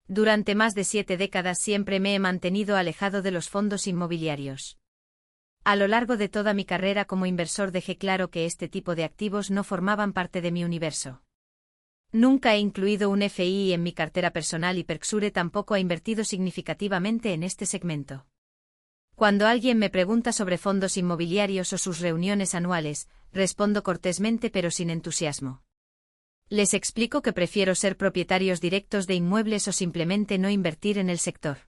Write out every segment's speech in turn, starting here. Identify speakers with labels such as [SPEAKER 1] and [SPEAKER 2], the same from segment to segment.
[SPEAKER 1] Durante más de 7 décadas siempre me he mantenido alejado de los fondos inmobiliarios. A lo largo de toda mi carrera como inversor dejé claro que este tipo de activos no formaban parte de mi universo. Nunca he incluido un FII en mi cartera personal y Berkshire tampoco ha invertido significativamente en este segmento. Cuando alguien me pregunta sobre fondos inmobiliarios o sus reuniones anuales, respondo cortésmente pero sin entusiasmo. Les explico que prefiero ser propietarios directos de inmuebles o simplemente no invertir en el sector.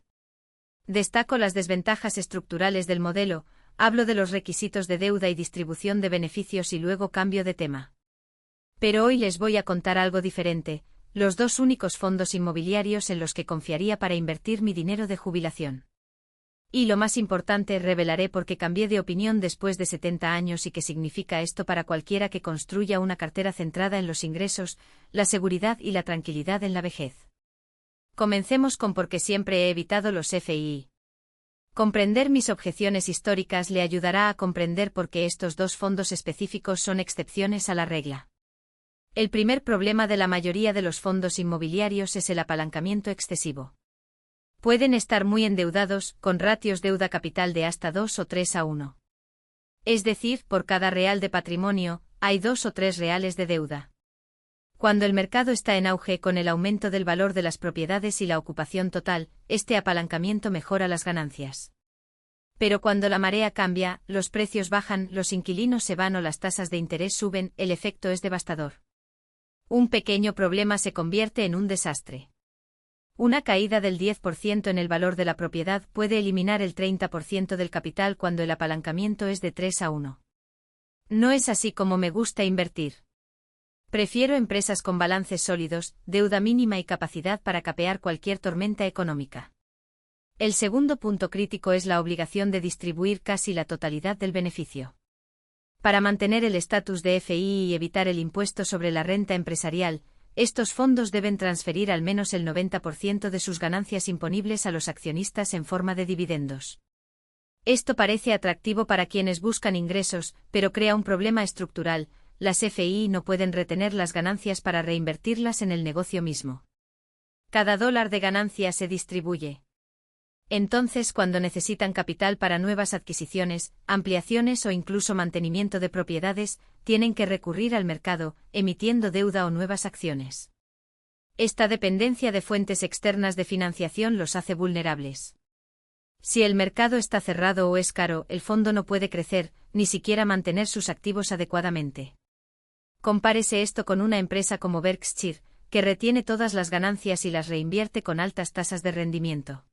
[SPEAKER 1] Destaco las desventajas estructurales del modelo, hablo de los requisitos de deuda y distribución de beneficios y luego cambio de tema. Pero hoy les voy a contar algo diferente, los dos únicos fondos inmobiliarios en los que confiaría para invertir mi dinero de jubilación. Y lo más importante, revelaré por qué cambié de opinión después de 70 años y qué significa esto para cualquiera que construya una cartera centrada en los ingresos, la seguridad y la tranquilidad en la vejez. Comencemos con por qué siempre he evitado los FII. Comprender mis objeciones históricas le ayudará a comprender por qué estos dos fondos específicos son excepciones a la regla. El primer problema de la mayoría de los fondos inmobiliarios es el apalancamiento excesivo. Pueden estar muy endeudados, con ratios deuda-capital de hasta 2 o 3 a 1. Es decir, por cada real de patrimonio, hay 2 o 3 reales de deuda. Cuando el mercado está en auge con el aumento del valor de las propiedades y la ocupación total, este apalancamiento mejora las ganancias. Pero cuando la marea cambia, los precios bajan, los inquilinos se van o las tasas de interés suben, el efecto es devastador. Un pequeño problema se convierte en un desastre. Una caída del 10% en el valor de la propiedad puede eliminar el 30% del capital cuando el apalancamiento es de 3 a 1. No es así como me gusta invertir. Prefiero empresas con balances sólidos, deuda mínima y capacidad para capear cualquier tormenta económica. El segundo punto crítico es la obligación de distribuir casi la totalidad del beneficio. Para mantener el estatus de FII y evitar el impuesto sobre la renta empresarial, estos fondos deben transferir al menos el 90% de sus ganancias imponibles a los accionistas en forma de dividendos. Esto parece atractivo para quienes buscan ingresos, pero crea un problema estructural: las FII no pueden retener las ganancias para reinvertirlas en el negocio mismo. Cada dólar de ganancia se distribuye. Entonces, cuando necesitan capital para nuevas adquisiciones, ampliaciones o incluso mantenimiento de propiedades, tienen que recurrir al mercado, emitiendo deuda o nuevas acciones. Esta dependencia de fuentes externas de financiación los hace vulnerables. Si el mercado está cerrado o es caro, el fondo no puede crecer, ni siquiera mantener sus activos adecuadamente. Compárese esto con una empresa como Berkshire, que retiene todas las ganancias y las reinvierte con altas tasas de rendimiento.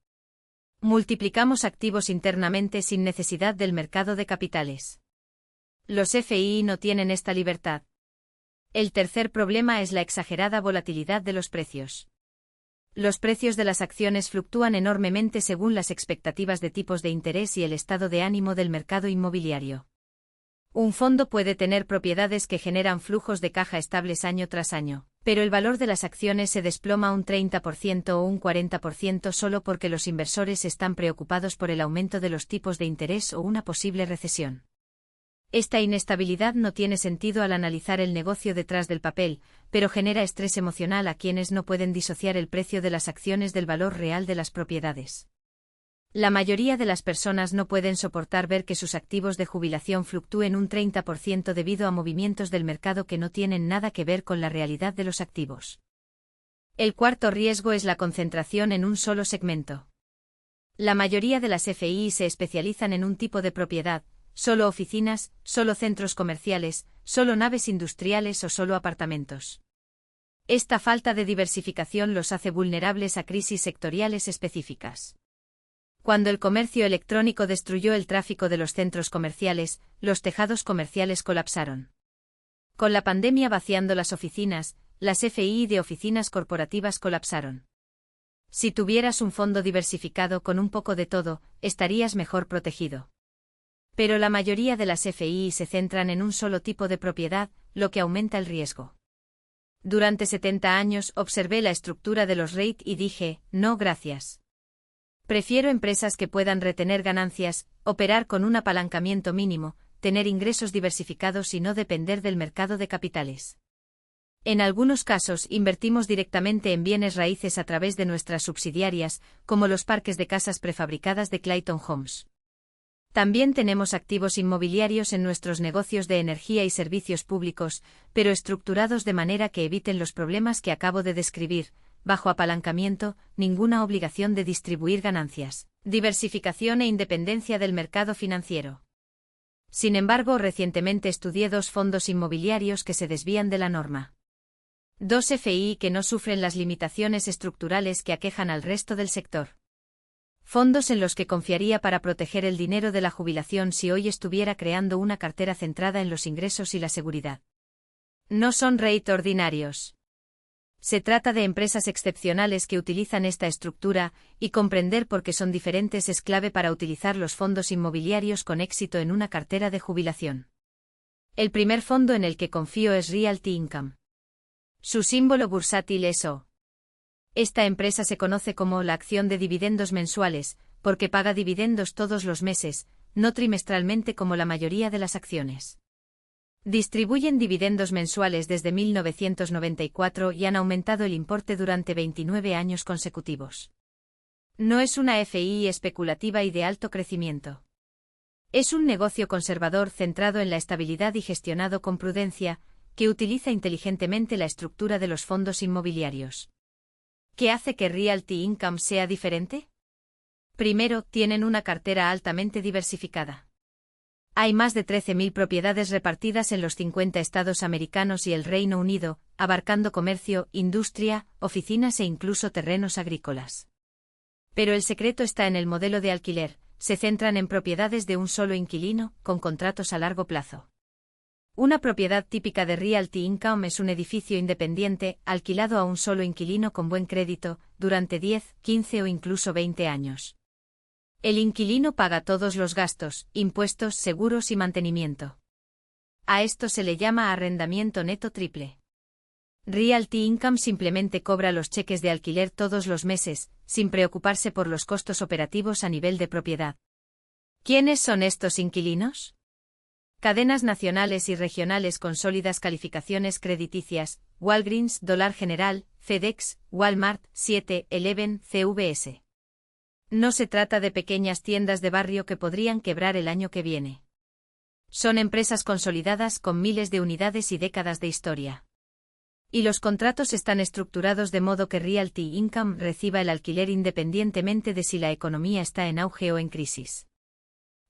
[SPEAKER 1] Multiplicamos activos internamente sin necesidad del mercado de capitales. Los FII no tienen esta libertad. El tercer problema es la exagerada volatilidad de los precios. Los precios de las acciones fluctúan enormemente según las expectativas de tipos de interés y el estado de ánimo del mercado inmobiliario. Un fondo puede tener propiedades que generan flujos de caja estables año tras año, pero el valor de las acciones se desploma un 30% o un 40% solo porque los inversores están preocupados por el aumento de los tipos de interés o una posible recesión. Esta inestabilidad no tiene sentido al analizar el negocio detrás del papel, pero genera estrés emocional a quienes no pueden disociar el precio de las acciones del valor real de las propiedades. La mayoría de las personas no pueden soportar ver que sus activos de jubilación fluctúen un 30% debido a movimientos del mercado que no tienen nada que ver con la realidad de los activos. El cuarto riesgo es la concentración en un solo segmento. La mayoría de las FII se especializan en un tipo de propiedad: solo oficinas, solo centros comerciales, solo naves industriales o solo apartamentos. Esta falta de diversificación los hace vulnerables a crisis sectoriales específicas. Cuando el comercio electrónico destruyó el tráfico de los centros comerciales, los tejados comerciales colapsaron. Con la pandemia vaciando las oficinas, las FII de oficinas corporativas colapsaron. Si tuvieras un fondo diversificado con un poco de todo, estarías mejor protegido. Pero la mayoría de las FII se centran en un solo tipo de propiedad, lo que aumenta el riesgo. Durante 70 años observé la estructura de los REIT y dije, no gracias. Prefiero empresas que puedan retener ganancias, operar con un apalancamiento mínimo, tener ingresos diversificados y no depender del mercado de capitales. En algunos casos invertimos directamente en bienes raíces a través de nuestras subsidiarias, como los parques de casas prefabricadas de Clayton Homes. También tenemos activos inmobiliarios en nuestros negocios de energía y servicios públicos, pero estructurados de manera que eviten los problemas que acabo de describir, bajo apalancamiento, ninguna obligación de distribuir ganancias, diversificación e independencia del mercado financiero. Sin embargo, recientemente estudié 2 fondos inmobiliarios que se desvían de la norma. 2 FI que no sufren las limitaciones estructurales que aquejan al resto del sector. Fondos en los que confiaría para proteger el dinero de la jubilación si hoy estuviera creando una cartera centrada en los ingresos y la seguridad. No son REIT ordinarios. Se trata de empresas excepcionales que utilizan esta estructura, y comprender por qué son diferentes es clave para utilizar los fondos inmobiliarios con éxito en una cartera de jubilación. El primer fondo en el que confío es Realty Income. Su símbolo bursátil es O. Esta empresa se conoce como la acción de dividendos mensuales, porque paga dividendos todos los meses, no trimestralmente como la mayoría de las acciones. Distribuyen dividendos mensuales desde 1994 y han aumentado el importe durante 29 años consecutivos. No es una FI especulativa y de alto crecimiento. Es un negocio conservador centrado en la estabilidad y gestionado con prudencia, que utiliza inteligentemente la estructura de los fondos inmobiliarios. ¿Qué hace que Realty Income sea diferente? Primero, tienen una cartera altamente diversificada. Hay más de 13.000 propiedades repartidas en los 50 estados americanos y el Reino Unido, abarcando comercio, industria, oficinas e incluso terrenos agrícolas. Pero el secreto está en el modelo de alquiler, se centran en propiedades de un solo inquilino, con contratos a largo plazo. Una propiedad típica de Realty Income es un edificio independiente, alquilado a un solo inquilino con buen crédito, durante 10, 15 o incluso 20 años. El inquilino paga todos los gastos, impuestos, seguros y mantenimiento. A esto se le llama arrendamiento neto triple. Realty Income simplemente cobra los cheques de alquiler todos los meses, sin preocuparse por los costos operativos a nivel de propiedad. ¿Quiénes son estos inquilinos? Cadenas nacionales y regionales con sólidas calificaciones crediticias, Walgreens, Dollar General, FedEx, Walmart, 7-Eleven, CVS. No se trata de pequeñas tiendas de barrio que podrían quebrar el año que viene. Son empresas consolidadas con miles de unidades y décadas de historia. Y los contratos están estructurados de modo que Realty Income reciba el alquiler independientemente de si la economía está en auge o en crisis.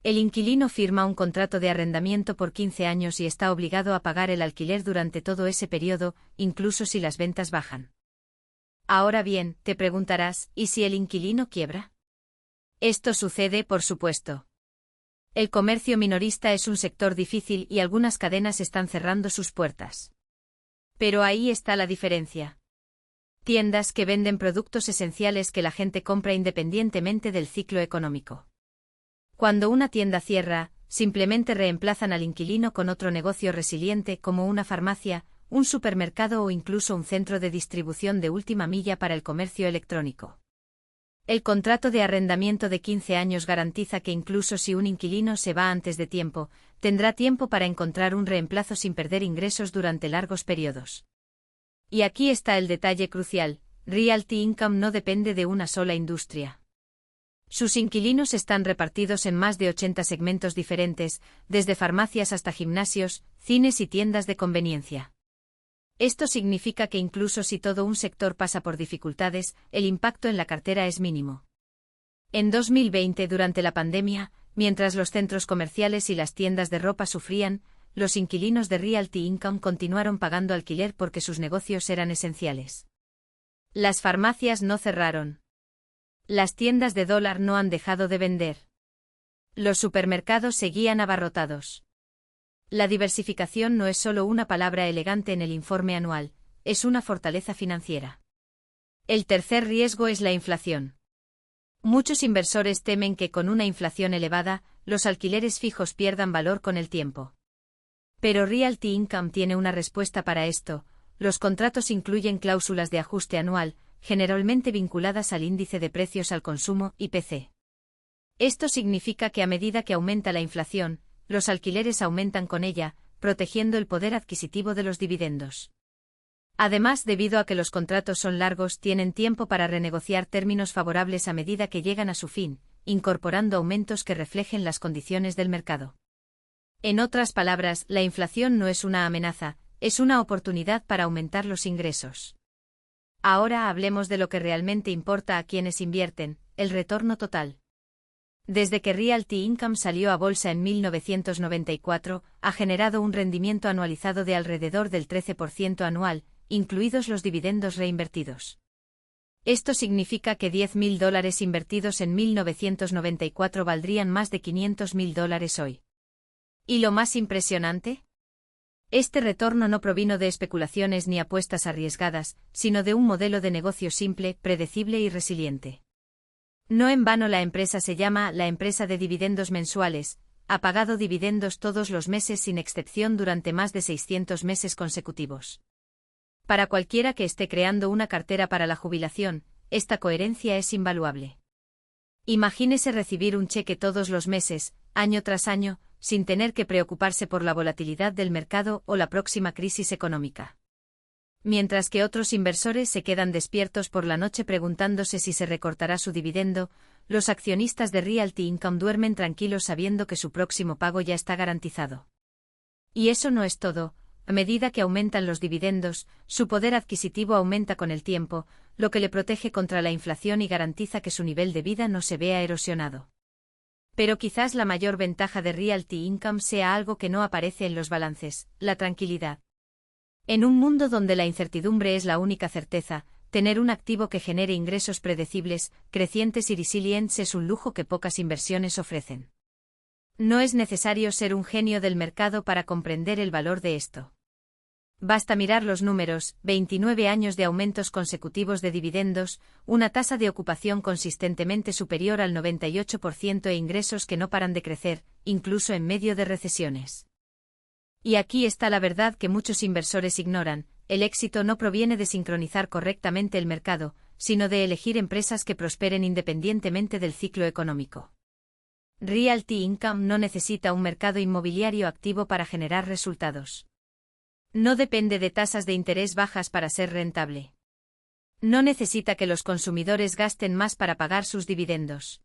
[SPEAKER 1] El inquilino firma un contrato de arrendamiento por 15 años y está obligado a pagar el alquiler durante todo ese periodo, incluso si las ventas bajan. Ahora bien, te preguntarás, ¿y si el inquilino quiebra? Esto sucede, por supuesto. El comercio minorista es un sector difícil y algunas cadenas están cerrando sus puertas. Pero ahí está la diferencia. Tiendas que venden productos esenciales que la gente compra independientemente del ciclo económico. Cuando una tienda cierra, simplemente reemplazan al inquilino con otro negocio resiliente como una farmacia, un supermercado o incluso un centro de distribución de última milla para el comercio electrónico. El contrato de arrendamiento de 15 años garantiza que incluso si un inquilino se va antes de tiempo, tendrá tiempo para encontrar un reemplazo sin perder ingresos durante largos periodos. Y aquí está el detalle crucial: Realty Income no depende de una sola industria. Sus inquilinos están repartidos en más de 80 segmentos diferentes, desde farmacias hasta gimnasios, cines y tiendas de conveniencia. Esto significa que incluso si todo un sector pasa por dificultades, el impacto en la cartera es mínimo. En 2020, durante la pandemia, mientras los centros comerciales y las tiendas de ropa sufrían, los inquilinos de Realty Income continuaron pagando alquiler porque sus negocios eran esenciales. Las farmacias no cerraron. Las tiendas de dólar no han dejado de vender. Los supermercados seguían abarrotados. La diversificación no es solo una palabra elegante en el informe anual, es una fortaleza financiera. El tercer riesgo es la inflación. Muchos inversores temen que con una inflación elevada, los alquileres fijos pierdan valor con el tiempo. Pero Realty Income tiene una respuesta para esto: los contratos incluyen cláusulas de ajuste anual, generalmente vinculadas al índice de precios al consumo, IPC. Esto significa que a medida que aumenta la inflación, los alquileres aumentan con ella, protegiendo el poder adquisitivo de los dividendos. Además, debido a que los contratos son largos, tienen tiempo para renegociar términos favorables a medida que llegan a su fin, incorporando aumentos que reflejen las condiciones del mercado. En otras palabras, la inflación no es una amenaza, es una oportunidad para aumentar los ingresos. Ahora hablemos de lo que realmente importa a quienes invierten, el retorno total. Desde que Realty Income salió a bolsa en 1994, ha generado un rendimiento anualizado de alrededor del 13% anual, incluidos los dividendos reinvertidos. Esto significa que $10.000 invertidos en 1994 valdrían más de $500.000 hoy. ¿Y lo más impresionante? Este retorno no provino de especulaciones ni apuestas arriesgadas, sino de un modelo de negocio simple, predecible y resiliente. No en vano la empresa se llama la empresa de dividendos mensuales, ha pagado dividendos todos los meses sin excepción durante más de 600 meses consecutivos. Para cualquiera que esté creando una cartera para la jubilación, esta coherencia es invaluable. Imagínese recibir un cheque todos los meses, año tras año, sin tener que preocuparse por la volatilidad del mercado o la próxima crisis económica. Mientras que otros inversores se quedan despiertos por la noche preguntándose si se recortará su dividendo, los accionistas de Realty Income duermen tranquilos sabiendo que su próximo pago ya está garantizado. Y eso no es todo. A medida que aumentan los dividendos, su poder adquisitivo aumenta con el tiempo, lo que le protege contra la inflación y garantiza que su nivel de vida no se vea erosionado. Pero quizás la mayor ventaja de Realty Income sea algo que no aparece en los balances: la tranquilidad. En un mundo donde la incertidumbre es la única certeza, tener un activo que genere ingresos predecibles, crecientes y resilientes es un lujo que pocas inversiones ofrecen. No es necesario ser un genio del mercado para comprender el valor de esto. Basta mirar los números: 29 años de aumentos consecutivos de dividendos, una tasa de ocupación consistentemente superior al 98% e ingresos que no paran de crecer, incluso en medio de recesiones. Y aquí está la verdad que muchos inversores ignoran: el éxito no proviene de sincronizar correctamente el mercado, sino de elegir empresas que prosperen independientemente del ciclo económico. Realty Income no necesita un mercado inmobiliario activo para generar resultados. No depende de tasas de interés bajas para ser rentable. No necesita que los consumidores gasten más para pagar sus dividendos.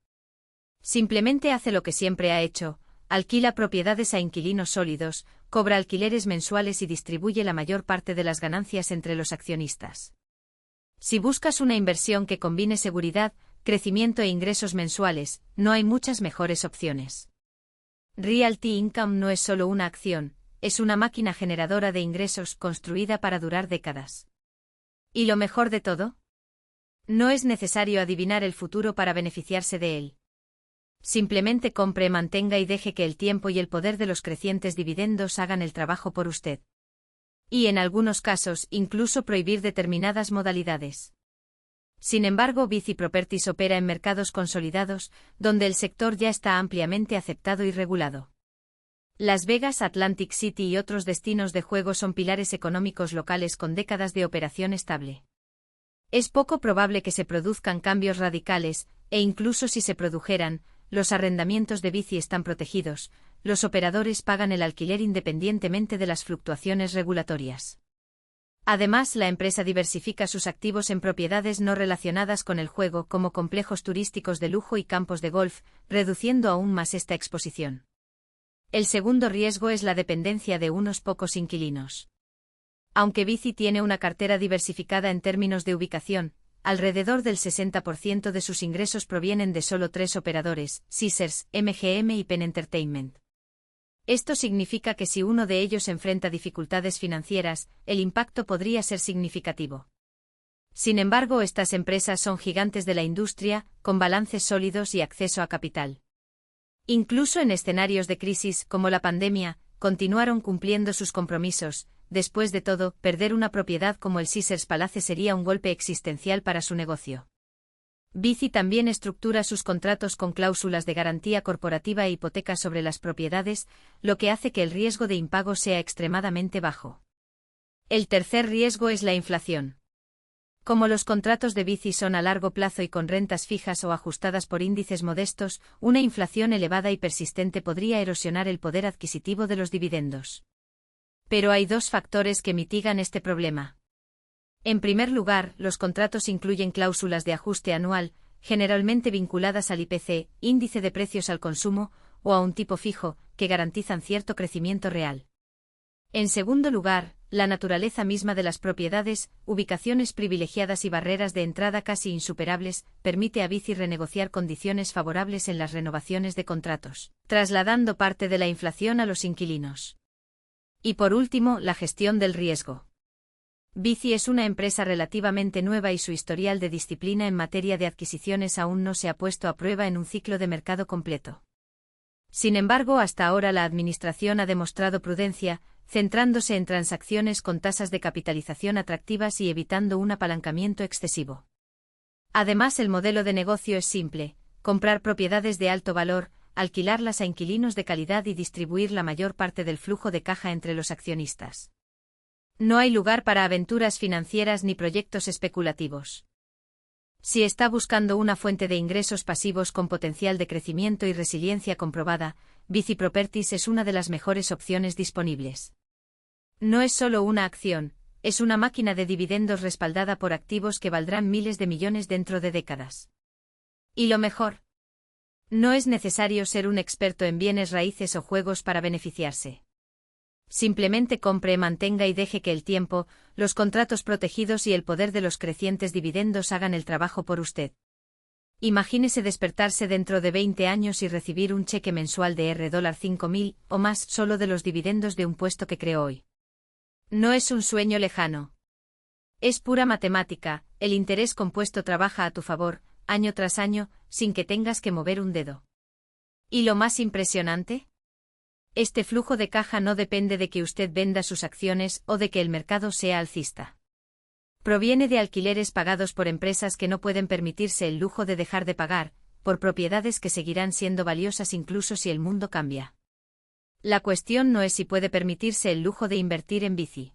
[SPEAKER 1] Simplemente hace lo que siempre ha hecho: alquila propiedades a inquilinos sólidos, cobra alquileres mensuales y distribuye la mayor parte de las ganancias entre los accionistas. Si buscas una inversión que combine seguridad, crecimiento e ingresos mensuales, no hay muchas mejores opciones. Realty Income no es solo una acción, es una máquina generadora de ingresos construida para durar décadas. ¿Y lo mejor de todo? No es necesario adivinar el futuro para beneficiarse de él. Simplemente compre, mantenga y deje que el tiempo y el poder de los crecientes dividendos hagan el trabajo por usted. Y en algunos casos, incluso prohibir determinadas modalidades. Sin embargo, Vici Properties opera en mercados consolidados, donde el sector ya está ampliamente aceptado y regulado. Las Vegas, Atlantic City y otros destinos de juego son pilares económicos locales con décadas de operación estable. Es poco probable que se produzcan cambios radicales, e incluso si se produjeran, los arrendamientos de Vici están protegidos, los operadores pagan el alquiler independientemente de las fluctuaciones regulatorias. Además, la empresa diversifica sus activos en propiedades no relacionadas con el juego, como complejos turísticos de lujo y campos de golf, reduciendo aún más esta exposición. El segundo riesgo es la dependencia de unos pocos inquilinos. Aunque Vici tiene una cartera diversificada en términos de ubicación, alrededor del 60% de sus ingresos provienen de solo 3 operadores: Caesars, MGM y Penn Entertainment. Esto significa que si uno de ellos enfrenta dificultades financieras, el impacto podría ser significativo. Sin embargo, estas empresas son gigantes de la industria, con balances sólidos y acceso a capital. Incluso en escenarios de crisis, como la pandemia, continuaron cumpliendo sus compromisos. Después de todo, perder una propiedad como el Caesars Palace sería un golpe existencial para su negocio. Vici también estructura sus contratos con cláusulas de garantía corporativa e hipotecas sobre las propiedades, lo que hace que el riesgo de impago sea extremadamente bajo. El tercer riesgo es la inflación. Como los contratos de Vici son a largo plazo y con rentas fijas o ajustadas por índices modestos, una inflación elevada y persistente podría erosionar el poder adquisitivo de los dividendos. Pero hay 2 factores que mitigan este problema. En primer lugar, los contratos incluyen cláusulas de ajuste anual, generalmente vinculadas al IPC, índice de precios al consumo, o a un tipo fijo, que garantizan cierto crecimiento real. En segundo lugar, la naturaleza misma de las propiedades, ubicaciones privilegiadas y barreras de entrada casi insuperables, permite a Bici renegociar condiciones favorables en las renovaciones de contratos, trasladando parte de la inflación a los inquilinos. Y por último, la gestión del riesgo. Bici es una empresa relativamente nueva y su historial de disciplina en materia de adquisiciones aún no se ha puesto a prueba en un ciclo de mercado completo. Sin embargo, hasta ahora la administración ha demostrado prudencia, centrándose en transacciones con tasas de capitalización atractivas y evitando un apalancamiento excesivo. Además, el modelo de negocio es simple: comprar propiedades de alto valor, alquilarlas a inquilinos de calidad y distribuir la mayor parte del flujo de caja entre los accionistas. No hay lugar para aventuras financieras ni proyectos especulativos. Si está buscando una fuente de ingresos pasivos con potencial de crecimiento y resiliencia comprobada, Bici Properties es una de las mejores opciones disponibles. No es solo una acción, es una máquina de dividendos respaldada por activos que valdrán miles de millones dentro de décadas. Y lo mejor: no es necesario ser un experto en bienes raíces o juegos para beneficiarse. Simplemente compre, mantenga y deje que el tiempo, los contratos protegidos y el poder de los crecientes dividendos hagan el trabajo por usted. Imagínese despertarse dentro de 20 años y recibir un cheque mensual de $5.000 o más solo de los dividendos de un puesto que creó hoy. No es un sueño lejano. Es pura matemática, el interés compuesto trabaja a tu favor, año tras año, sin que tengas que mover un dedo. ¿Y lo más impresionante? Este flujo de caja no depende de que usted venda sus acciones o de que el mercado sea alcista. Proviene de alquileres pagados por empresas que no pueden permitirse el lujo de dejar de pagar, por propiedades que seguirán siendo valiosas incluso si el mundo cambia. La cuestión no es si puede permitirse el lujo de invertir en Bici.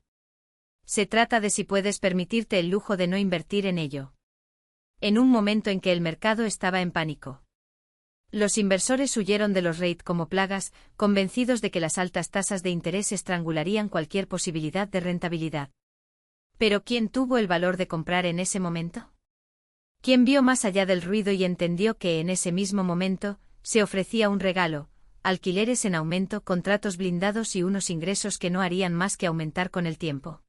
[SPEAKER 1] Se trata de si puedes permitirte el lujo de no invertir en ello. En un momento en que el mercado estaba en pánico, los inversores huyeron de los REIT como plagas, convencidos de que las altas tasas de interés estrangularían cualquier posibilidad de rentabilidad. ¿Pero quién tuvo el valor de comprar en ese momento? ¿Quién vio más allá del ruido y entendió que en ese mismo momento se ofrecía un regalo: alquileres en aumento, contratos blindados y unos ingresos que no harían más que aumentar con el tiempo?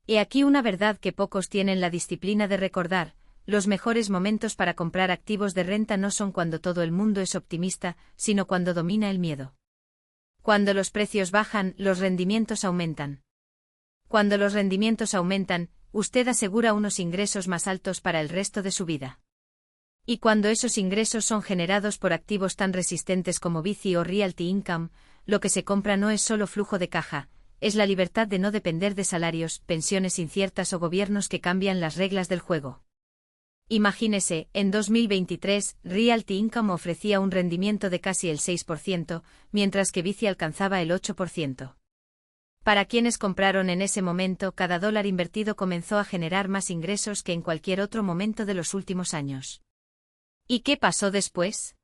[SPEAKER 1] He aquí una verdad que pocos tienen la disciplina de recordar: los mejores momentos para comprar activos de renta no son cuando todo el mundo es optimista, sino cuando domina el miedo. Cuando los precios bajan, los rendimientos aumentan. Cuando los rendimientos aumentan, usted asegura unos ingresos más altos para el resto de su vida. Y cuando esos ingresos son generados por activos tan resistentes como Bici o Realty Income, lo que se compra no es solo flujo de caja, es la libertad de no depender de salarios, pensiones inciertas o gobiernos que cambian las reglas del juego. Imagínese, en 2023, Realty Income ofrecía un rendimiento de casi el 6%, mientras que Bici alcanzaba el 8%. Para quienes compraron en ese momento, cada dólar invertido comenzó a generar más ingresos que en cualquier otro momento de los últimos años. ¿Y qué pasó después?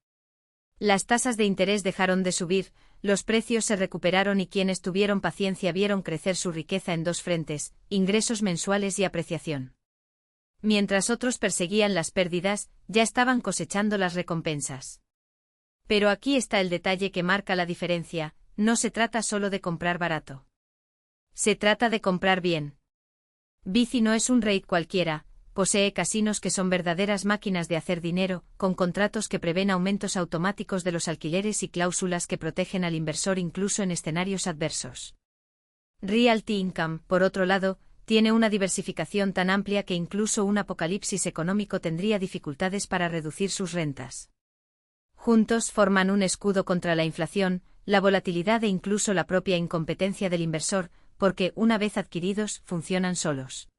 [SPEAKER 1] Las tasas de interés dejaron de subir, los precios se recuperaron y quienes tuvieron paciencia vieron crecer su riqueza en dos frentes: ingresos mensuales y apreciación. Mientras otros perseguían las pérdidas, ya estaban cosechando las recompensas. Pero aquí está el detalle que marca la diferencia: no se trata solo de comprar barato. Se trata de comprar bien. Bici no es un REIT cualquiera, posee casinos que son verdaderas máquinas de hacer dinero, con contratos que prevén aumentos automáticos de los alquileres y cláusulas que protegen al inversor incluso en escenarios adversos. Realty Income, por otro lado, tiene una diversificación tan amplia que incluso un apocalipsis económico tendría dificultades para reducir sus rentas. Juntos forman un escudo contra la inflación, la volatilidad e incluso la propia incompetencia del inversor, porque, una vez adquiridos, funcionan solos.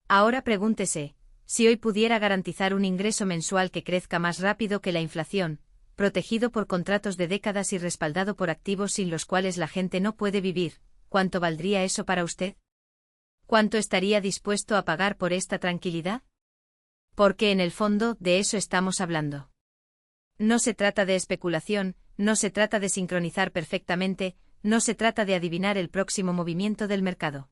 [SPEAKER 1] Ahora pregúntese: si hoy pudiera garantizar un ingreso mensual que crezca más rápido que la inflación, protegido por contratos de décadas y respaldado por activos sin los cuales la gente no puede vivir, ¿cuánto valdría eso para usted? ¿Cuánto estaría dispuesto a pagar por esta tranquilidad? Porque en el fondo, de eso estamos hablando. No se trata de especulación, no se trata de sincronizar perfectamente, no se trata de adivinar el próximo movimiento del mercado.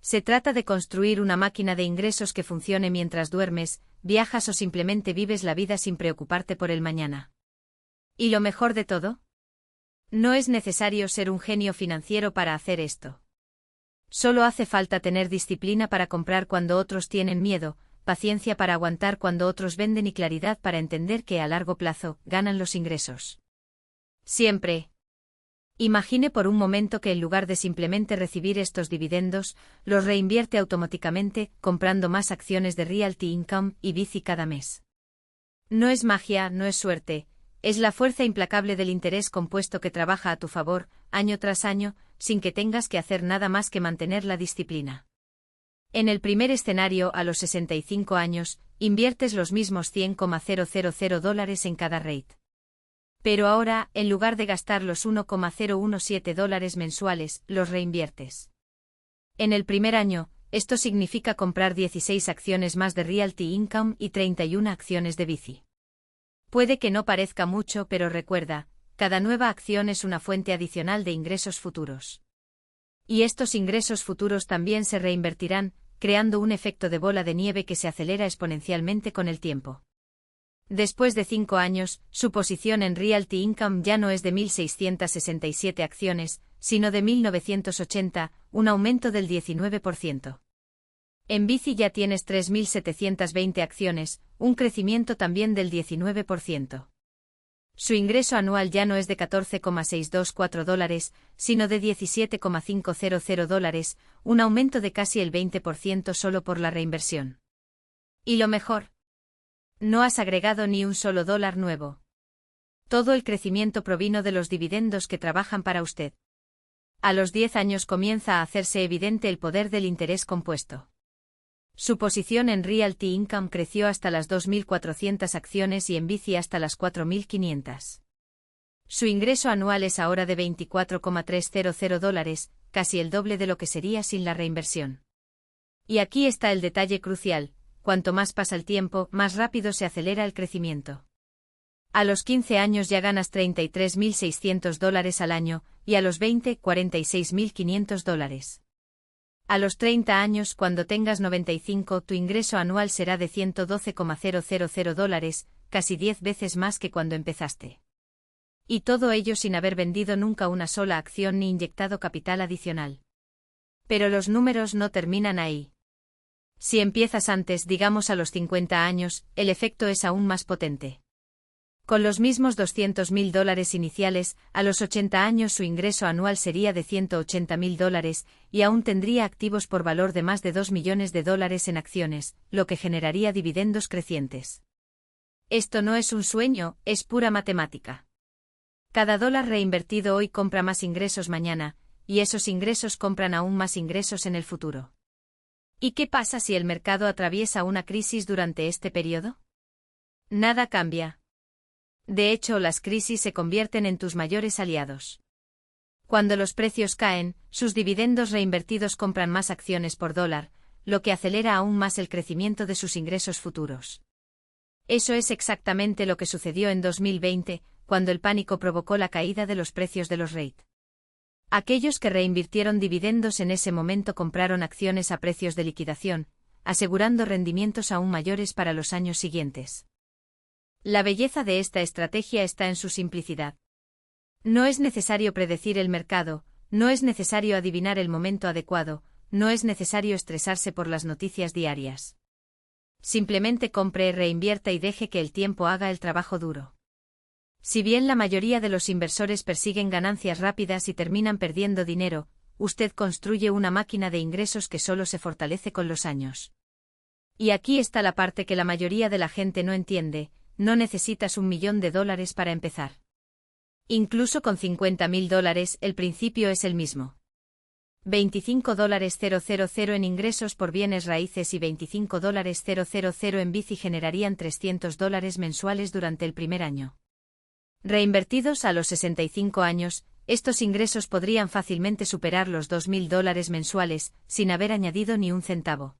[SPEAKER 1] Se trata de construir una máquina de ingresos que funcione mientras duermes, viajas o simplemente vives la vida sin preocuparte por el mañana. ¿Y lo mejor de todo? No es necesario ser un genio financiero para hacer esto. Solo hace falta tener disciplina para comprar cuando otros tienen miedo, paciencia para aguantar cuando otros venden y claridad para entender que a largo plazo ganan los ingresos. Siempre. Imagine por un momento que en lugar de simplemente recibir estos dividendos, los reinvierte automáticamente, comprando más acciones de Realty Income y Bici cada mes. No es magia, no es suerte, es la fuerza implacable del interés compuesto que trabaja a tu favor, año tras año, sin que tengas que hacer nada más que mantener la disciplina. En el primer escenario, a los 65 años, inviertes los mismos $100,000 en cada rate. Pero ahora, en lugar de gastar los $1,017 mensuales, los reinviertes. En el primer año, esto significa comprar 16 acciones más de Realty Income y 31 acciones de Bici. Puede que no parezca mucho, pero recuerda, cada nueva acción es una fuente adicional de ingresos futuros. Y estos ingresos futuros también se reinvertirán, creando un efecto de bola de nieve que se acelera exponencialmente con el tiempo. Después de 5 años, su posición en Realty Income ya no es de 1.667 acciones, sino de 1.980, un aumento del 19%. En Bici ya tienes 3.720 acciones, un crecimiento también del 19%. Su ingreso anual ya no es de $14,624, sino de $17,500, un aumento de casi el 20% solo por la reinversión. Y lo mejor, no has agregado ni un solo dólar nuevo. Todo el crecimiento provino de los dividendos que trabajan para usted. A los 10 años comienza a hacerse evidente el poder del interés compuesto. Su posición en Realty Income creció hasta las 2.400 acciones y en Bici hasta las 4.500. Su ingreso anual es ahora de $24,300, casi el doble de lo que sería sin la reinversión. Y aquí está el detalle crucial. Cuanto más pasa el tiempo, más rápido se acelera el crecimiento. A los 15 años ya ganas $33.600 al año, y a los 20, $46.500. A los 30 años, cuando tengas 95, tu ingreso anual será de $112,000, casi 10 veces más que cuando empezaste. Y todo ello sin haber vendido nunca una sola acción ni inyectado capital adicional. Pero los números no terminan ahí. Si empiezas antes, digamos a los 50 años, el efecto es aún más potente. Con los mismos $200.000 iniciales, a los 80 años su ingreso anual sería de $180.000, y aún tendría activos por valor de más de $2 millones en acciones, lo que generaría dividendos crecientes. Esto no es un sueño, es pura matemática. Cada dólar reinvertido hoy compra más ingresos mañana, y esos ingresos compran aún más ingresos en el futuro. ¿Y qué pasa si el mercado atraviesa una crisis durante este periodo? Nada cambia. De hecho, las crisis se convierten en tus mayores aliados. Cuando los precios caen, sus dividendos reinvertidos compran más acciones por dólar, lo que acelera aún más el crecimiento de sus ingresos futuros. Eso es exactamente lo que sucedió en 2020, cuando el pánico provocó la caída de los precios de los REIT. Aquellos que reinvirtieron dividendos en ese momento compraron acciones a precios de liquidación, asegurando rendimientos aún mayores para los años siguientes. La belleza de esta estrategia está en su simplicidad. No es necesario predecir el mercado, no es necesario adivinar el momento adecuado, no es necesario estresarse por las noticias diarias. Simplemente compre, reinvierta y deje que el tiempo haga el trabajo duro. Si bien la mayoría de los inversores persiguen ganancias rápidas y terminan perdiendo dinero, usted construye una máquina de ingresos que solo se fortalece con los años. Y aquí está la parte que la mayoría de la gente no entiende: no necesitas $1 millón para empezar. Incluso con $50.000, el principio es el mismo. $25,000 en ingresos por bienes raíces y $25,000 en Bici generarían $300 mensuales durante el primer año. Reinvertidos a los 65 años, estos ingresos podrían fácilmente superar los $2.000 mensuales, sin haber añadido ni un centavo.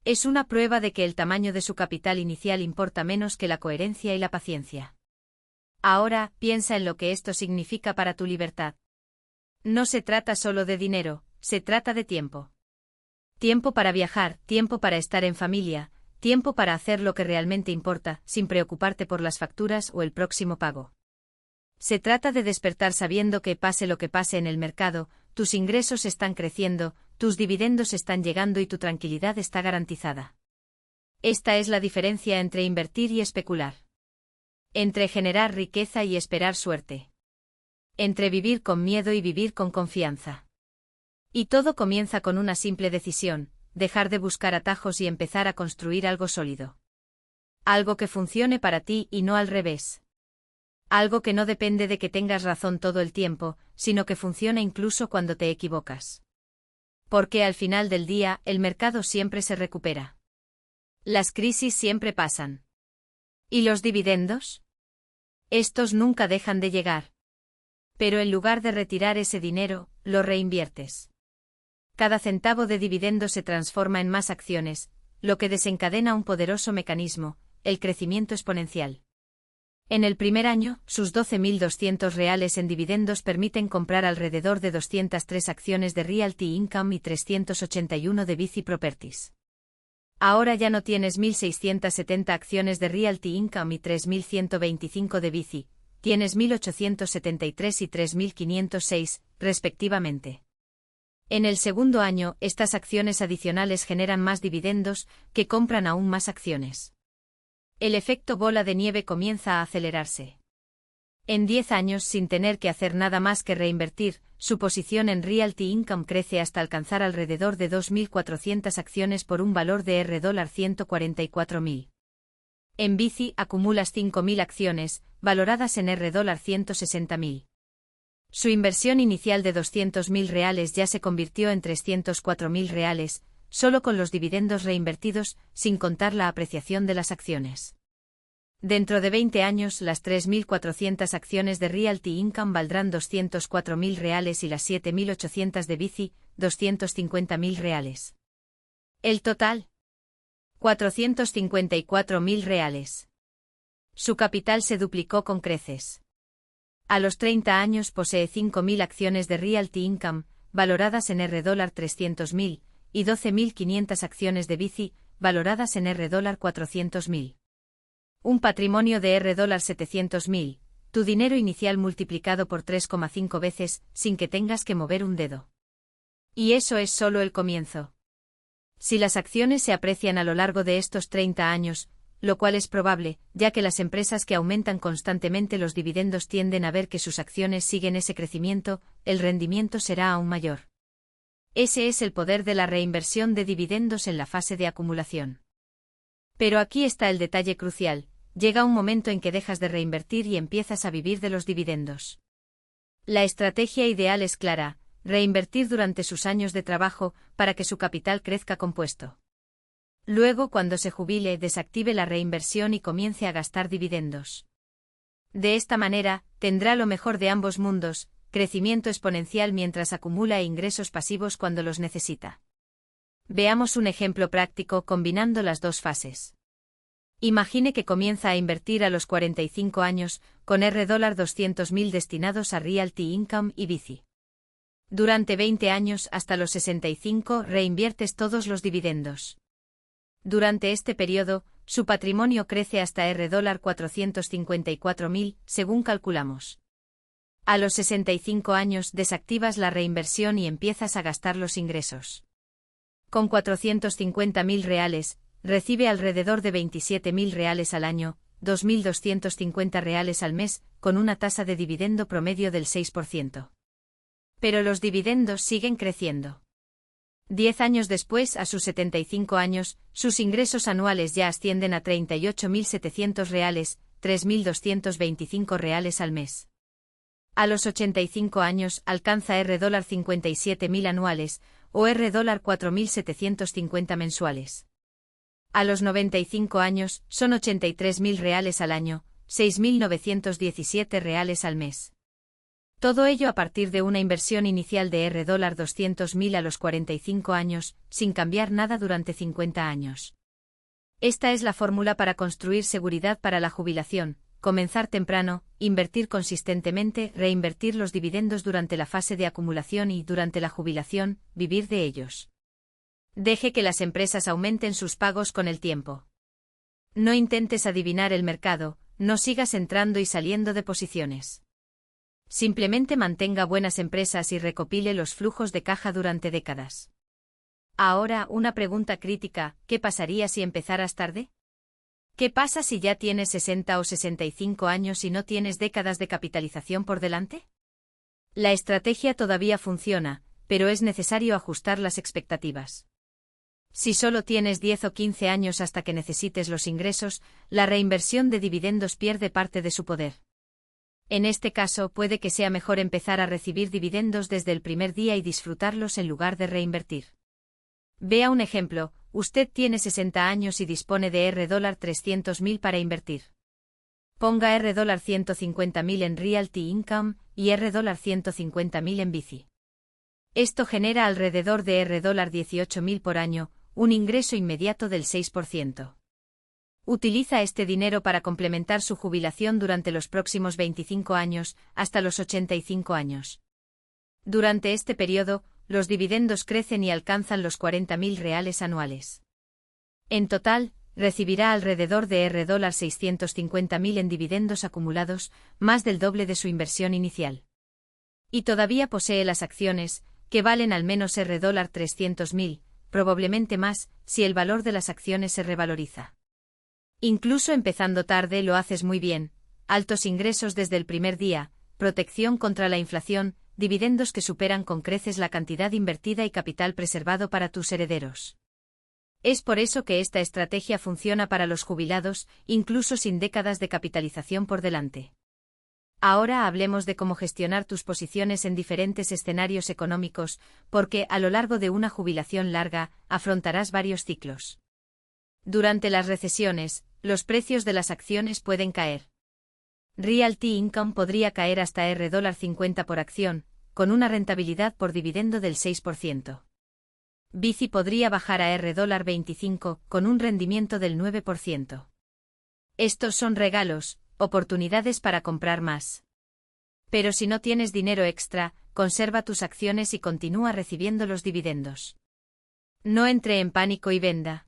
[SPEAKER 1] Es una prueba de que el tamaño de su capital inicial importa menos que la coherencia y la paciencia. Ahora, piensa en lo que esto significa para tu libertad. No se trata solo de dinero, se trata de tiempo. Tiempo para viajar, tiempo para estar en familia, tiempo para hacer lo que realmente importa, sin preocuparte por las facturas o el próximo pago. Se trata de despertar sabiendo que pase lo que pase en el mercado, tus ingresos están creciendo, tus dividendos están llegando y tu tranquilidad está garantizada. Esta es la diferencia entre invertir y especular. Entre generar riqueza y esperar suerte. Entre vivir con miedo y vivir con confianza. Y todo comienza con una simple decisión, dejar de buscar atajos y empezar a construir algo sólido. Algo que funcione para ti y no al revés. Algo que no depende de que tengas razón todo el tiempo, sino que funciona incluso cuando te equivocas. Porque al final del día, el mercado siempre se recupera. Las crisis siempre pasan. ¿Y los dividendos? Estos nunca dejan de llegar. Pero en lugar de retirar ese dinero, lo reinviertes. Cada centavo de dividendo se transforma en más acciones, lo que desencadena un poderoso mecanismo, el crecimiento exponencial. En el primer año, sus 12.200 reales en dividendos permiten comprar alrededor de 203 acciones de Realty Income y 381 de Bici Properties. Ahora ya no tienes 1.670 acciones de Realty Income y 3.125 de Bici, tienes 1.873 y 3.506, respectivamente. En el segundo año, estas acciones adicionales generan más dividendos, que compran aún más acciones. El efecto bola de nieve comienza a acelerarse. En 10 años, sin tener que hacer nada más que reinvertir, su posición en Realty Income crece hasta alcanzar alrededor de 2.400 acciones por un valor de $144.000. En Bici acumulas 5.000 acciones, valoradas en $160.000. Su inversión inicial de $200.000 ya se convirtió en $304.000, solo con los dividendos reinvertidos, sin contar la apreciación de las acciones. Dentro de 20 años, las 3.400 acciones de Realty Income valdrán $204.000 y las 7.800 de Bici, $250.000. El total, $454.000. Su capital se duplicó con creces. A los 30 años posee 5.000 acciones de Realty Income, valoradas en $300.000, y 12.500 acciones de Bici, valoradas en $400.000. Un patrimonio de $700.000, tu dinero inicial multiplicado por 3,5 veces, sin que tengas que mover un dedo. Y eso es solo el comienzo. Si las acciones se aprecian a lo largo de estos 30 años, lo cual es probable, ya que las empresas que aumentan constantemente los dividendos tienden a ver que sus acciones siguen ese crecimiento, el rendimiento será aún mayor. Ese es el poder de la reinversión de dividendos en la fase de acumulación. Pero aquí está el detalle crucial, llega un momento en que dejas de reinvertir y empiezas a vivir de los dividendos. La estrategia ideal es clara, reinvertir durante sus años de trabajo, para que su capital crezca compuesto. Luego, cuando se jubile, desactive la reinversión y comience a gastar dividendos. De esta manera, tendrá lo mejor de ambos mundos, crecimiento exponencial mientras acumula ingresos pasivos cuando los necesita. Veamos un ejemplo práctico combinando las dos fases. Imagine que comienza a invertir a los 45 años, con $200.000 destinados a Realty Income y Bici. Durante 20 años, hasta los 65, reinviertes todos los dividendos. Durante este periodo, su patrimonio crece hasta $454.000, según calculamos. A los 65 años desactivas la reinversión y empiezas a gastar los ingresos. Con $450.000, recibe alrededor de $27.000 al año, $2.250 al mes, con una tasa de dividendo promedio del 6%. Pero los dividendos siguen creciendo. 10 años después, a sus 75 años, sus ingresos anuales ya ascienden a $38.700, $3.225 al mes. A los 85 años, alcanza $57.000 anuales, o $4.750 mensuales. A los 95 años, son $83.000 al año, $6.917 al mes. Todo ello a partir de una inversión inicial de $200.000 a los 45 años, sin cambiar nada durante 50 años. Esta es la fórmula para construir seguridad para la jubilación: comenzar temprano, invertir consistentemente, reinvertir los dividendos durante la fase de acumulación y, durante la jubilación, vivir de ellos. Deje que las empresas aumenten sus pagos con el tiempo. No intentes adivinar el mercado, no sigas entrando y saliendo de posiciones. Simplemente mantenga buenas empresas y recopile los flujos de caja durante décadas. Ahora, una pregunta crítica: ¿qué pasaría si empezaras tarde? ¿Qué pasa si ya tienes 60 o 65 años y no tienes décadas de capitalización por delante? La estrategia todavía funciona, pero es necesario ajustar las expectativas. Si solo tienes 10 o 15 años hasta que necesites los ingresos, la reinversión de dividendos pierde parte de su poder. En este caso, puede que sea mejor empezar a recibir dividendos desde el primer día y disfrutarlos en lugar de reinvertir. Vea un ejemplo: usted tiene 60 años y dispone de $300.000 para invertir. Ponga $150.000 en Realty Income y $150.000 en Bici. Esto genera alrededor de $18.000 por año, un ingreso inmediato del 6%. Utiliza este dinero para complementar su jubilación durante los próximos 25 años, hasta los 85 años. Durante este periodo, los dividendos crecen y alcanzan los $40.000 anuales. En total, recibirá alrededor de $650.000 en dividendos acumulados, más del doble de su inversión inicial. Y todavía posee las acciones, que valen al menos $300.000, probablemente más, si el valor de las acciones se revaloriza. Incluso empezando tarde lo haces muy bien: altos ingresos desde el primer día, protección contra la inflación, dividendos que superan con creces la cantidad invertida y capital preservado para tus herederos. Es por eso que esta estrategia funciona para los jubilados, incluso sin décadas de capitalización por delante. Ahora hablemos de cómo gestionar tus posiciones en diferentes escenarios económicos, porque, a lo largo de una jubilación larga, afrontarás varios ciclos. Durante las recesiones, los precios de las acciones pueden caer. Realty Income podría caer hasta $50 por acción, con una rentabilidad por dividendo del 6%. Bici podría bajar a $25, con un rendimiento del 9%. Estos son regalos, oportunidades para comprar más. Pero si no tienes dinero extra, conserva tus acciones y continúa recibiendo los dividendos. No entre en pánico y venda.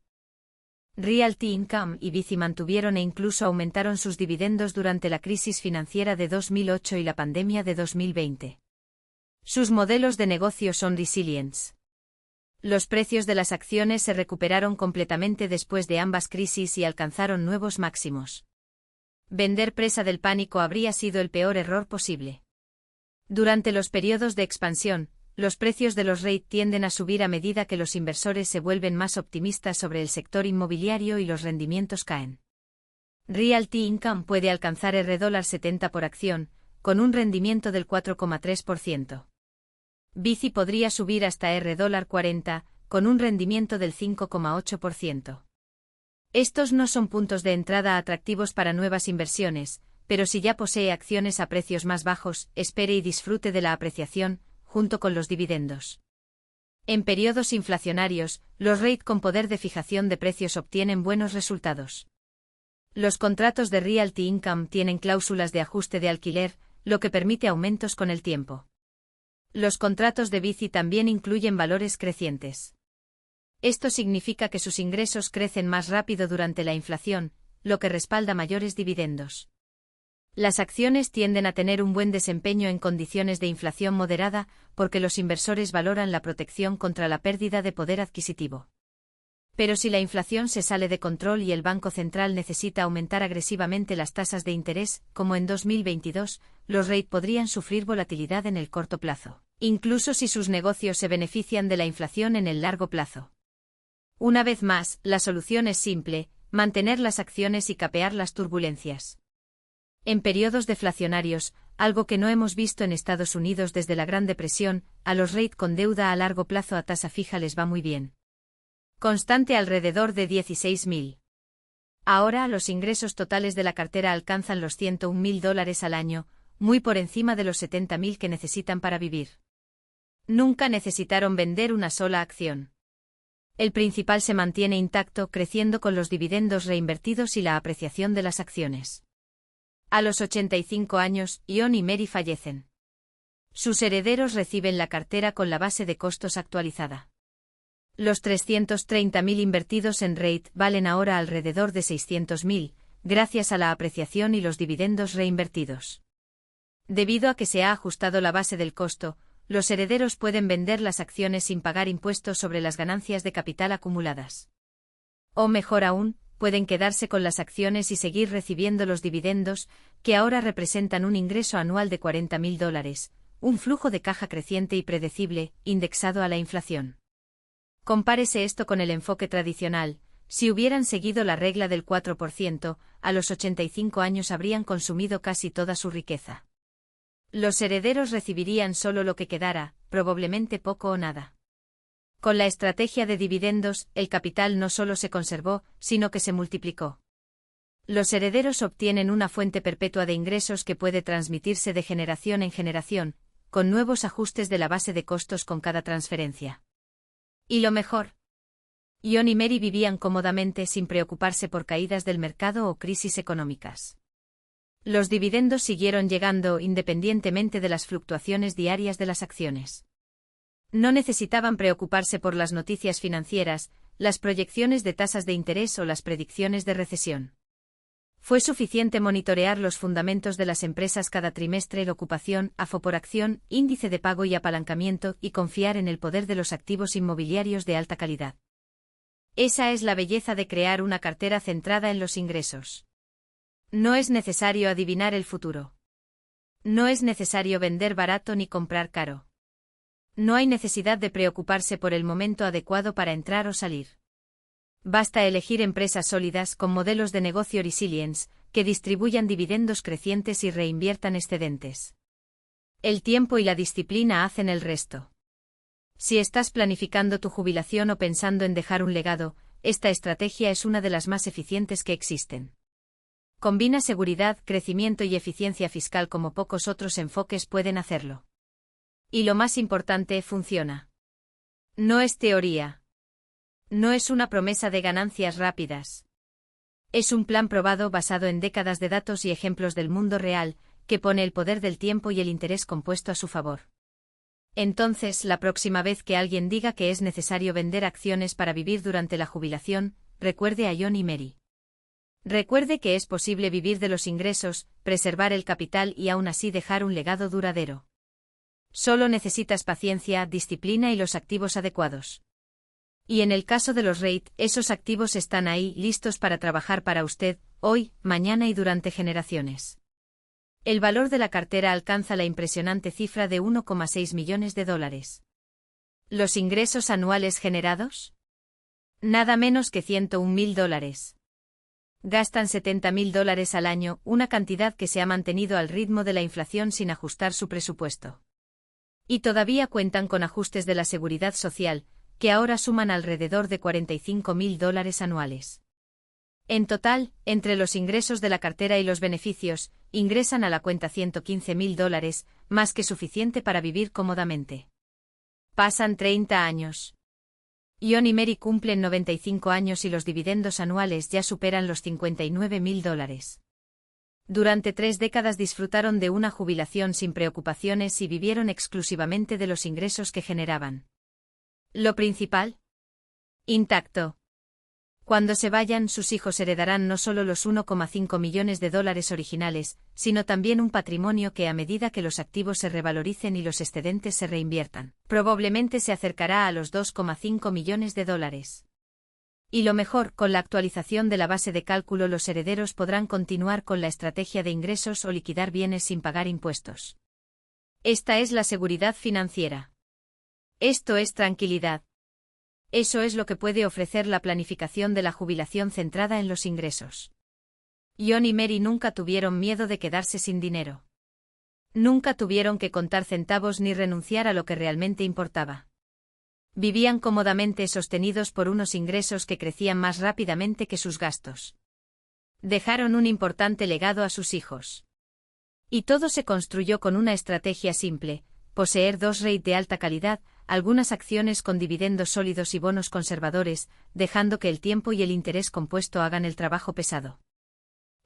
[SPEAKER 1] Realty Income y Bici mantuvieron e incluso aumentaron sus dividendos durante la crisis financiera de 2008 y la pandemia de 2020. Sus modelos de negocio son resilientes. Los precios de las acciones se recuperaron completamente después de ambas crisis y alcanzaron nuevos máximos. Vender presa del pánico habría sido el peor error posible. Durante los periodos de expansión, los precios de los REIT tienden a subir a medida que los inversores se vuelven más optimistas sobre el sector inmobiliario y los rendimientos caen. Realty Income puede alcanzar $70 por acción, con un rendimiento del 4,3%. Bici podría subir hasta $40, con un rendimiento del 5,8%. Estos no son puntos de entrada atractivos para nuevas inversiones, pero si ya posee acciones a precios más bajos, espere y disfrute de la apreciación, junto con los dividendos. En periodos inflacionarios, los REIT con poder de fijación de precios obtienen buenos resultados. Los contratos de Realty Income tienen cláusulas de ajuste de alquiler, lo que permite aumentos con el tiempo. Los contratos de Bici también incluyen valores crecientes. Esto significa que sus ingresos crecen más rápido durante la inflación, lo que respalda mayores dividendos. Las acciones tienden a tener un buen desempeño en condiciones de inflación moderada, porque los inversores valoran la protección contra la pérdida de poder adquisitivo. Pero si la inflación se sale de control y el Banco Central necesita aumentar agresivamente las tasas de interés, como en 2022, los REIT podrían sufrir volatilidad en el corto plazo, incluso si sus negocios se benefician de la inflación en el largo plazo. Una vez más, la solución es simple: mantener las acciones y capear las turbulencias. En periodos deflacionarios, algo que no hemos visto en Estados Unidos desde la Gran Depresión, a los REIT con deuda a largo plazo a tasa fija les va muy bien. Constante alrededor de $16.000. Ahora los ingresos totales de la cartera alcanzan los $101.000 al año, muy por encima de los $70.000 que necesitan para vivir. Nunca necesitaron vender una sola acción. El principal se mantiene intacto, creciendo con los dividendos reinvertidos y la apreciación de las acciones. A los 85 años, Ion y Mary fallecen. Sus herederos reciben la cartera con la base de costos actualizada. Los 330.000 invertidos en REIT valen ahora alrededor de 600.000, gracias a la apreciación y los dividendos reinvertidos. Debido a que se ha ajustado la base del costo, los herederos pueden vender las acciones sin pagar impuestos sobre las ganancias de capital acumuladas. O mejor aún, pueden quedarse con las acciones y seguir recibiendo los dividendos, que ahora representan un ingreso anual de $40.000, un flujo de caja creciente y predecible, indexado a la inflación. Compárese esto con el enfoque tradicional. Si hubieran seguido la regla del 4%, a los 85 años habrían consumido casi toda su riqueza. Los herederos recibirían solo lo que quedara, probablemente poco o nada. Con la estrategia de dividendos, el capital no solo se conservó, sino que se multiplicó. Los herederos obtienen una fuente perpetua de ingresos que puede transmitirse de generación en generación, con nuevos ajustes de la base de costos con cada transferencia. Y lo mejor. John y Mary vivían cómodamente sin preocuparse por caídas del mercado o crisis económicas. Los dividendos siguieron llegando independientemente de las fluctuaciones diarias de las acciones. No necesitaban preocuparse por las noticias financieras, las proyecciones de tasas de interés o las predicciones de recesión. Fue suficiente monitorear los fundamentos de las empresas cada trimestre: ocupación, AFO por acción, índice de pago y apalancamiento, y confiar en el poder de los activos inmobiliarios de alta calidad. Esa es la belleza de crear una cartera centrada en los ingresos. No es necesario adivinar el futuro. No es necesario vender barato ni comprar caro. No hay necesidad de preocuparse por el momento adecuado para entrar o salir. Basta elegir empresas sólidas con modelos de negocio resilience, que distribuyan dividendos crecientes y reinviertan excedentes. El tiempo y la disciplina hacen el resto. Si estás planificando tu jubilación o pensando en dejar un legado, esta estrategia es una de las más eficientes que existen. Combina seguridad, crecimiento y eficiencia fiscal como pocos otros enfoques pueden hacerlo. Y lo más importante, funciona. No es teoría. No es una promesa de ganancias rápidas. Es un plan probado basado en décadas de datos y ejemplos del mundo real, que pone el poder del tiempo y el interés compuesto a su favor. Entonces, la próxima vez que alguien diga que es necesario vender acciones para vivir durante la jubilación, recuerde a John y Mary. Recuerde que es posible vivir de los ingresos, preservar el capital y aún así dejar un legado duradero. Solo necesitas paciencia, disciplina y los activos adecuados. Y en el caso de los REIT, esos activos están ahí, listos para trabajar para usted, hoy, mañana y durante generaciones. El valor de la cartera alcanza la impresionante cifra de $1,6 millones. ¿Los ingresos anuales generados? Nada menos que $101.000. Gastan $70.000 al año, una cantidad que se ha mantenido al ritmo de la inflación sin ajustar su presupuesto. Y todavía cuentan con ajustes de la seguridad social, que ahora suman alrededor de $45.000 anuales. En total, entre los ingresos de la cartera y los beneficios, ingresan a la cuenta $115.000, más que suficiente para vivir cómodamente. Pasan 30 años. John y Mary cumplen 95 años y los dividendos anuales ya superan los $59.000. Durante 3 décadas disfrutaron de una jubilación sin preocupaciones y vivieron exclusivamente de los ingresos que generaban. Lo principal, intacto. Cuando se vayan, sus hijos heredarán no solo los $1,5 millones originales, sino también un patrimonio que, a medida que los activos se revaloricen y los excedentes se reinviertan, probablemente se acercará a los $2,5 millones. Y lo mejor, con la actualización de la base de cálculo, los herederos podrán continuar con la estrategia de ingresos o liquidar bienes sin pagar impuestos. Esta es la seguridad financiera. Esto es tranquilidad. Eso es lo que puede ofrecer la planificación de la jubilación centrada en los ingresos. John y Mary nunca tuvieron miedo de quedarse sin dinero. Nunca tuvieron que contar centavos ni renunciar a lo que realmente importaba. Vivían cómodamente sostenidos por unos ingresos que crecían más rápidamente que sus gastos. Dejaron un importante legado a sus hijos. Y todo se construyó con una estrategia simple: poseer 2 REIT de alta calidad, algunas acciones con dividendos sólidos y bonos conservadores, dejando que el tiempo y el interés compuesto hagan el trabajo pesado.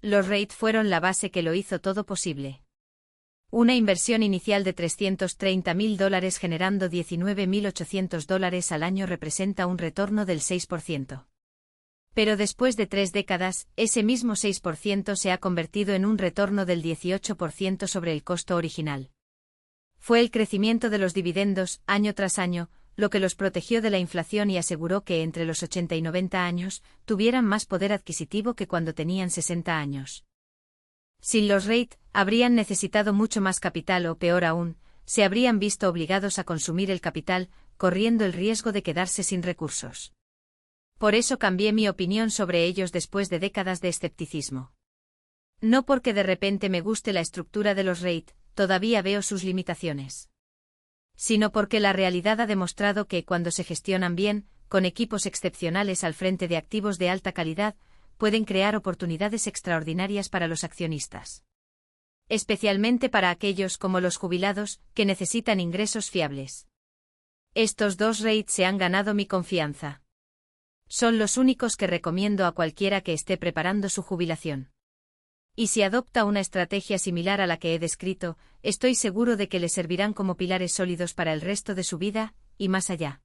[SPEAKER 1] Los REIT fueron la base que lo hizo todo posible. Una inversión inicial de $330.000 generando $19.800 al año representa un retorno del 6%. Pero después de 3 décadas, ese mismo 6% se ha convertido en un retorno del 18% sobre el costo original. Fue el crecimiento de los dividendos, año tras año, lo que los protegió de la inflación y aseguró que entre los 80 y 90 años, tuvieran más poder adquisitivo que cuando tenían 60 años. Sin los REIT, habrían necesitado mucho más capital o, peor aún, se habrían visto obligados a consumir el capital, corriendo el riesgo de quedarse sin recursos. Por eso cambié mi opinión sobre ellos después de décadas de escepticismo. No porque de repente me guste la estructura de los REIT, todavía veo sus limitaciones. Sino porque la realidad ha demostrado que cuando se gestionan bien, con equipos excepcionales al frente de activos de alta calidad, pueden crear oportunidades extraordinarias para los accionistas. Especialmente para aquellos como los jubilados, que necesitan ingresos fiables. Estos dos REIT se han ganado mi confianza. Son los únicos que recomiendo a cualquiera que esté preparando su jubilación. Y si adopta una estrategia similar a la que he descrito, estoy seguro de que le servirán como pilares sólidos para el resto de su vida, y más allá.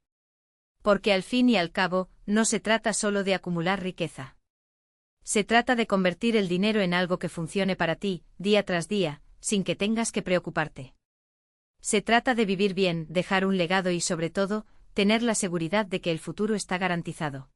[SPEAKER 1] Porque al fin y al cabo, no se trata solo de acumular riqueza. Se trata de convertir el dinero en algo que funcione para ti, día tras día, sin que tengas que preocuparte. Se trata de vivir bien, dejar un legado y sobre todo, tener la seguridad de que el futuro está garantizado.